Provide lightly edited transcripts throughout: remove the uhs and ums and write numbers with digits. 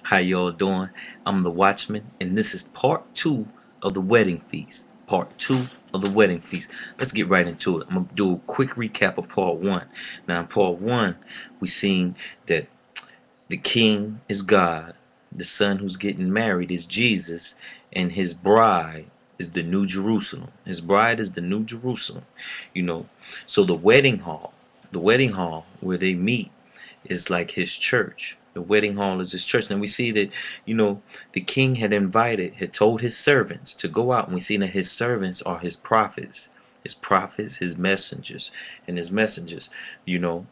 How y'all doing? I'm the Watchman, and this is part two of the wedding feast. Part two of the wedding feast. Let's get right into it. I'm gonna do a quick recap of part one. Now, in part one, we seen that the king is God, the son who's getting married is Jesus, and his bride is the New Jerusalem. His bride is the New Jerusalem. You know, so the wedding hall where they meet is like his church. The wedding hall is his church. And we see that, the king had told his servants to go out. And we see that his servants are his prophets, his messengers, and his messengers, you know.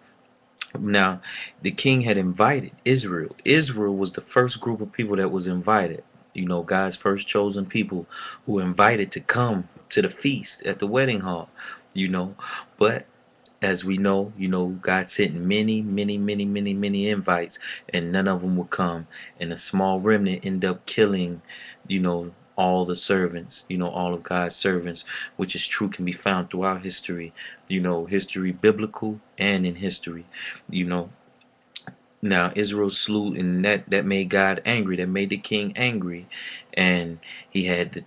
Now, the king had invited Israel. Israel was the first group of people that was invited. God's first chosen people who were invited to come to the feast at the wedding hall. You know, but as we know, God sent many, many, many, many, many invites, and none of them would come. And a small remnant end up killing, all the servants, all of God's servants, which is true, can be found throughout history, history biblical and in history, you know. Now Israel slew, and that made God angry. That made the king angry, and he had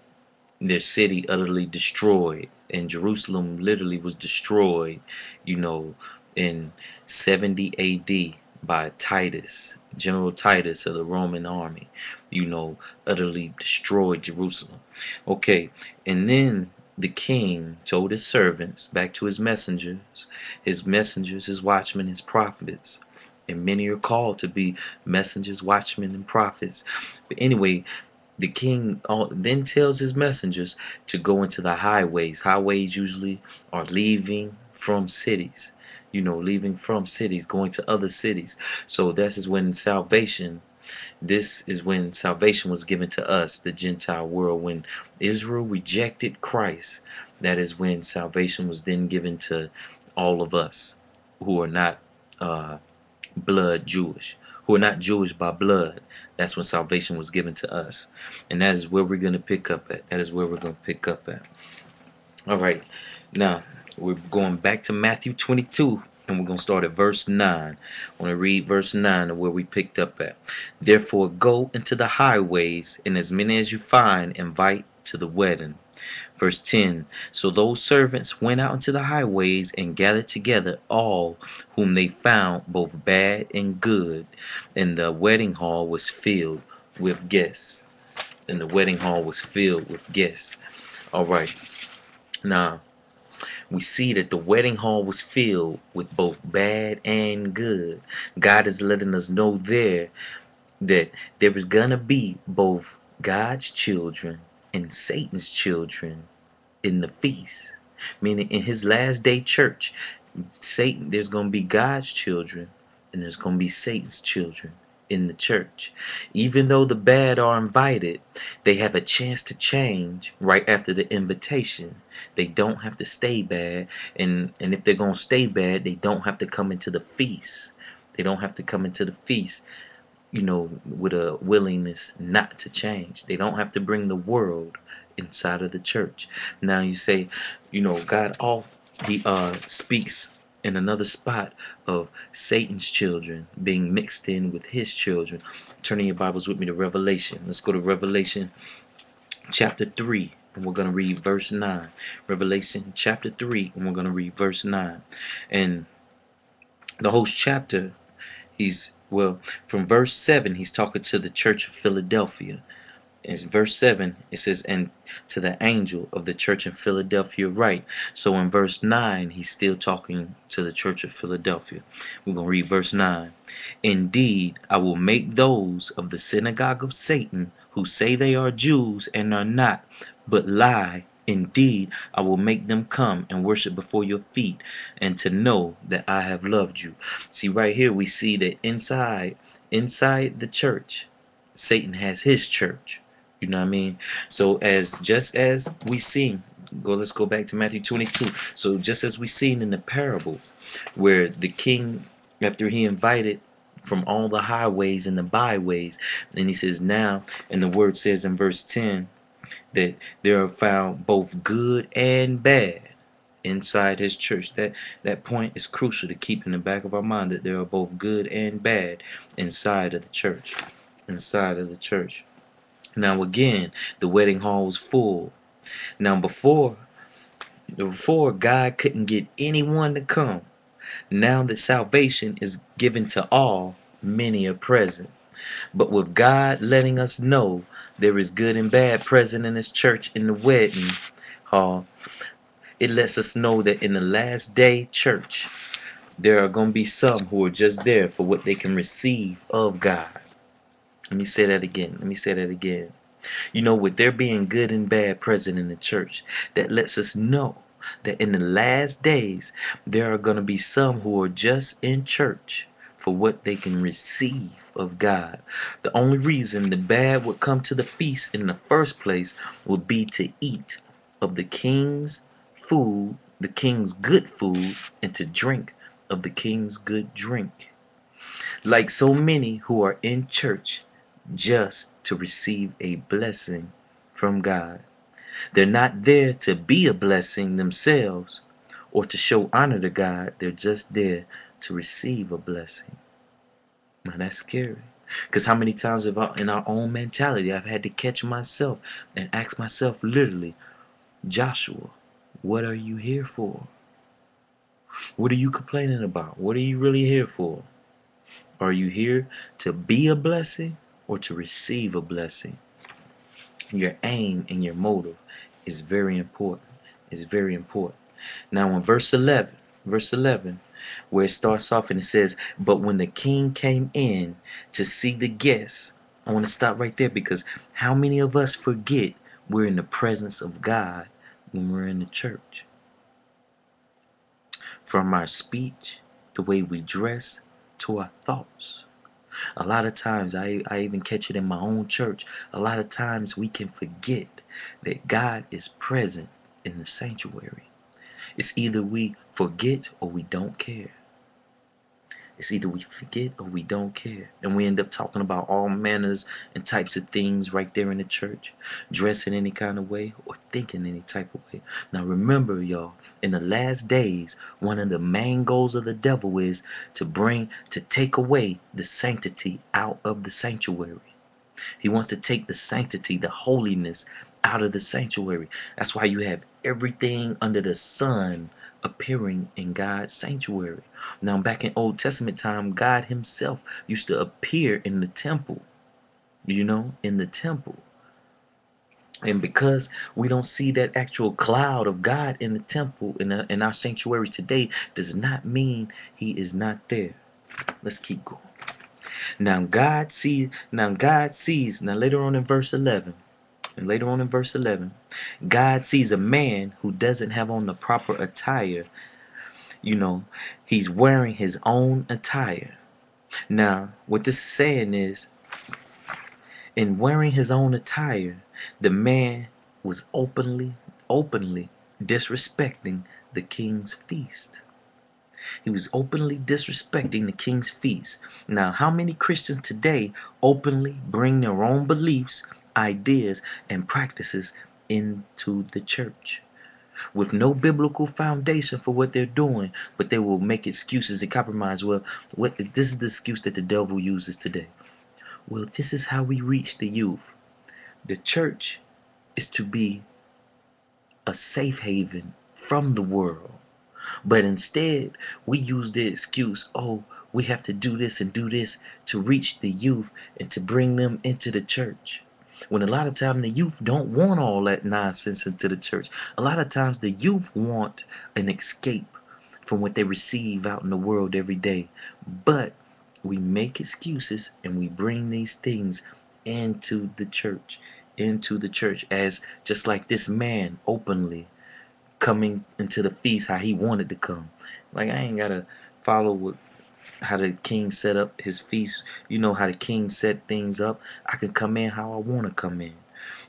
their city utterly destroyed, and Jerusalem literally was destroyed, you know, in 70 AD by Titus, General Titus of the Roman army, utterly destroyed Jerusalem. Okay, and then the king told his servants, back to his watchmen, his prophets, and many are called to be messengers, watchmen, and prophets. But anyway, the king then tells his messengers to go into the highways. Highways usually are leaving from cities, going to other cities. So this is when salvation was given to us, the Gentile world. When Israel rejected Christ, that is when salvation was then given to all of us who are not uh, blood Jewish, who are not Jewish by blood. That's when salvation was given to us. And that is where we're going to pick up at. All right. Now, we're going back to Matthew 22, and we're going to start at verse 9. I want to read verse 9 of where we picked up at. Therefore, go into the highways, and as many as you find, invite to the wedding. Verse 10. So those servants went out into the highways and gathered together all whom they found, both bad and good, and the wedding hall was filled with guests. All right. Now, we see that the wedding hall was filled with both bad and good. God is letting us know there that there is going to be both God's children and Satan's children in the feast. Meaning, in his last day church, there's going to be God's children and there's going to be Satan's children in the church. Even though the bad are invited, they have a chance to change right after the invitation. They don't have to stay bad, and if they're going to stay bad, they don't have to come into the feast. They don't have to come into the feast, with a willingness not to change. They don't have to bring the world inside of the church. Now you say, God he speaks in another spot of Satan's children being mixed in with his children. Turning your Bibles with me to Revelation. Let's go to Revelation chapter 3, and we're going to read verse 9. Revelation chapter 3, and we're going to read verse 9. And the whole chapter, from verse 7, he's talking to the church of Philadelphia. In verse 7, it says, and to the angel of the church in Philadelphia write. So in verse 9, he's still talking to the church of Philadelphia. We're going to read verse 9. Indeed, I will make those of the synagogue of Satan who say they are Jews and are not, but lie. Indeed, I will make them come and worship before your feet, and to know that I have loved you. See, right here we see that inside the church, Satan has his church. You know what I mean? So just as we seen, let's go back to Matthew 22. So just as we seen in the parable, where the king, after he invited from all the highways and the byways, and he says now, and the word says in verse 10, that there are found both good and bad. inside his church. That point is crucial to keep in the back of our mind, that there are both good and bad inside of the church. Inside of the church. Now again, the wedding hall was full. Now before God couldn't get anyone to come. Now that salvation is given to all, many are present. But with God letting us know there is good and bad present in his church in the wedding hall, it lets us know that in the last day church, there are going to be some who are just there for what they can receive of God. Let me say that again. You know, with there being good and bad present in the church, that lets us know that in the last days, there are going to be some who are just in church for what they can receive of God. The only reason the bad would come to the feast in the first place would be to eat of the king's food, the king's good food, and to drink of the king's good drink. Like so many who are in church just to receive a blessing from God. They're not there to be a blessing themselves or to show honor to God. They're just there to receive a blessing. Now that's scary. Because how many times have I, in our own mentality, I've had to catch myself and ask myself literally, Joshua, what are you here for? What are you complaining about? What are you really here for? Are you here to be a blessing or to receive a blessing? Your aim and your motive is very important. It's very important. Now in verse 11, where it starts off and it says, but when the king came in to see the guests, I want to stop right there, because how many of us forget we're in the presence of God when we're in the church? From our speech, the way we dress, to our thoughts. A lot of times, I even catch it in my own church, a lot of times we can forget that God is present in the sanctuary. It's either we forget or we don't care. It's either we forget or we don't care. And we end up talking about all manners and types of things right there in the church. Dressing any kind of way or thinking any type of way. Now remember, y'all, in the last days, one of the main goals of the devil is to take away the sanctity out of the sanctuary. He wants to take the sanctity, the holiness out of the sanctuary. That's why you have everything under the sun appearing in God's sanctuary. Now back in Old Testament time, God himself used to appear in the temple, in the temple. And because we don't see that actual cloud of God in the temple, in our sanctuary today, does not mean he is not there. Let's keep going. Now later on in verse 11, God sees a man who doesn't have on the proper attire. He's wearing his own attire. Now, what this is saying is, in wearing his own attire, the man was openly disrespecting the king's feast. He was openly disrespecting the king's feast. Now, how many Christians today openly bring their own beliefs, ideas, and practices into the church with no biblical foundation for what they're doing, but they will make excuses and compromise? Well, this is the excuse that the devil uses today. Well, this is how we reach the youth. The church is to be a safe haven from the world. But instead, we use the excuse, oh, we have to do this and do this to reach the youth and to bring them into the church. When a lot of times the youth don't want all that nonsense into the church. A lot of times the youth want an escape from what they receive out in the world every day. But we make excuses and we bring these things into the church. As just like this man openly coming into the feast how he wanted to come. Like, I ain't gotta follow how the king set up his feast. You know how the king set things up. I can come in how I want to come in.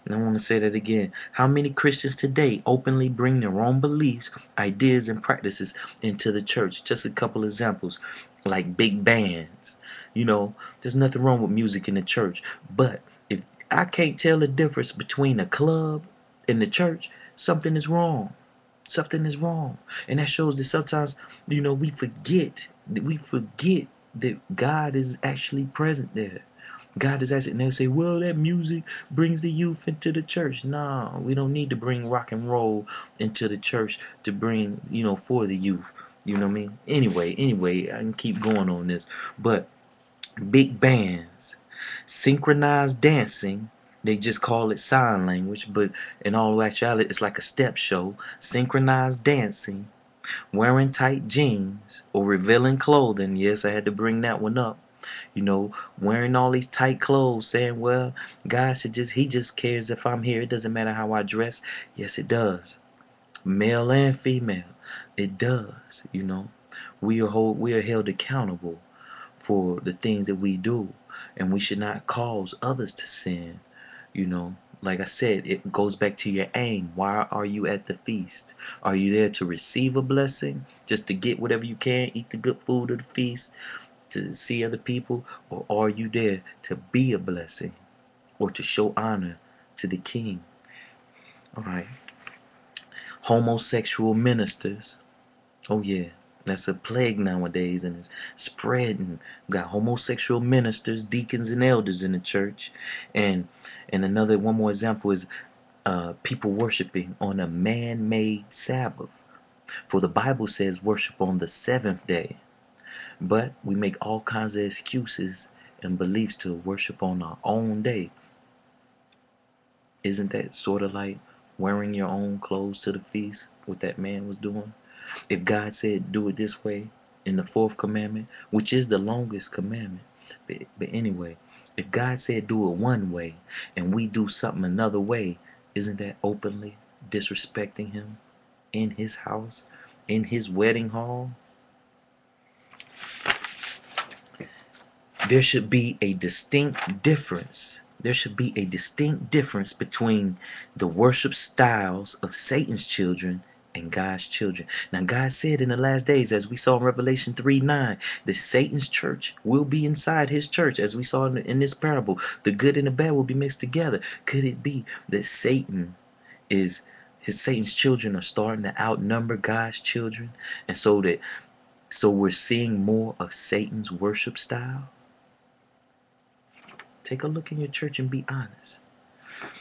And I want to say that again. How many Christians today openly bring their own beliefs, ideas, and practices into the church? Just a couple examples, like big bands. There's nothing wrong with music in the church, but if I can't tell the difference between a club and the church, something is wrong. Something is wrong. And that shows that sometimes, we forget that God is actually present there. God is actually, and they'll say, well, that music brings the youth into the church. No, we don't need to bring rock and roll into the church to bring, for the youth. You know what I mean? Anyway, I can keep going on this. But big bands, synchronized dancing, they just call it sign language, but in all actuality, it's like a step show. Synchronized dancing, wearing tight jeans, or revealing clothing. Yes, I had to bring that one up. Wearing all these tight clothes, saying, well, he just cares if I'm here. It doesn't matter how I dress. Yes, it does. Male and female. It does. We are held accountable for the things that we do, and we should not cause others to sin. Like I said, it goes back to your aim. Why are you at the feast? Are you there to receive a blessing, just to get whatever you can, eat the good food of the feast, to see other people, or are you there to be a blessing or to show honor to the king? All right. Homosexual ministers. Oh yeah, that's a plague nowadays, and it's spreading. We got homosexual ministers, deacons, and elders in the church, and one more example is people worshiping on a man-made Sabbath. For the Bible says worship on the seventh day, but we make all kinds of excuses and beliefs to worship on our own day. Isn't that sort of like wearing your own clothes to the feast? What that man was doing? If God said do it this way in the fourth commandment, which is the longest commandment, but anyway, if God said do it one way and we do something another way, isn't that openly disrespecting him in his house, in his wedding hall? There should be a distinct difference. There should be a distinct difference between the worship styles of Satan's children and God's children. Now, God said in the last days, as we saw in Revelation 3:9, that Satan's church will be inside his church, as we saw in this parable. The good and the bad will be mixed together. Could it be that Satan's children are starting to outnumber God's children, and so we're seeing more of Satan's worship style? Take a look in your church and be honest.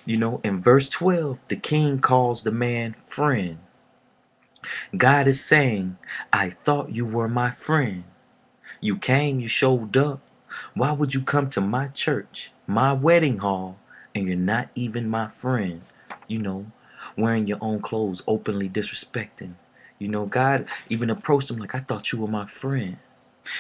In verse 12, the king calls the man friend. God is saying, I thought you were my friend. You came, you showed up. Why would you come to my church, my wedding hall, and you're not even my friend? Wearing your own clothes, openly disrespecting. God even approached him like, I thought you were my friend.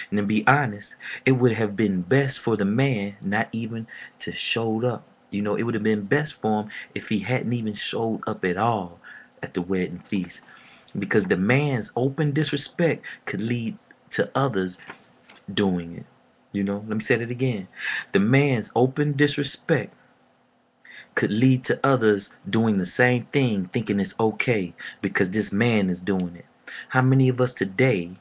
And to be honest, it would have been best for the man not even to showed up. It would have been best for him if he hadn't even showed up at all at the wedding feast. Because the man's open disrespect could lead to others doing it. Let me say it again. The man's open disrespect could lead to others doing the same thing, thinking it's okay because this man is doing it. How many of us today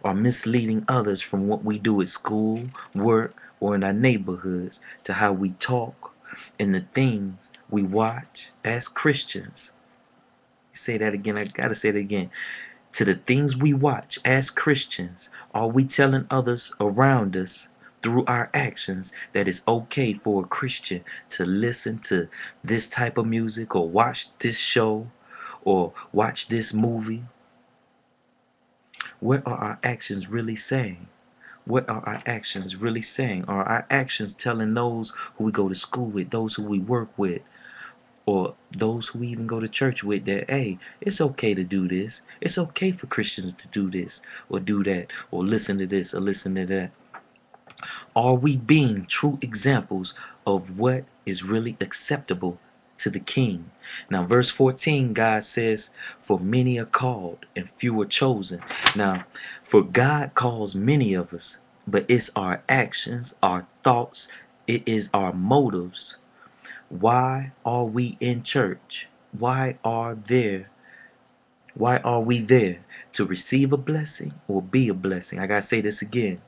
are misleading others from what we do at school, work, or in our neighborhoods to how we talk and the things we watch as Christians? Say that again. I gotta say it again. To the things we watch as Christians, are we telling others around us through our actions that it's okay for a Christian to listen to this type of music or watch this show or watch this movie? What are our actions really saying? What are our actions really saying? Are our actions telling those who we go to school with, those who we work with, or those who we even go to church with that, hey, it's okay to do this. It's okay for Christians to do this or do that or listen to this or listen to that? Are we being true examples of what is really acceptable to the King? Now, verse 14, God says, for many are called and few are chosen. Now, for God calls many of us, but it's our actions, our thoughts, it is our motives. Why are we in church? Why are we there? To receive a blessing or be a blessing? I gotta say this again.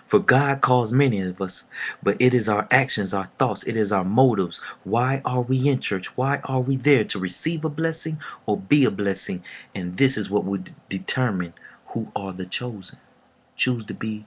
For God calls many of us, but it is our actions, our thoughts, it is our motives. Why are we in church? Why are we there? To receive a blessing or be a blessing? And this is what would determine who are the chosen. Choose to be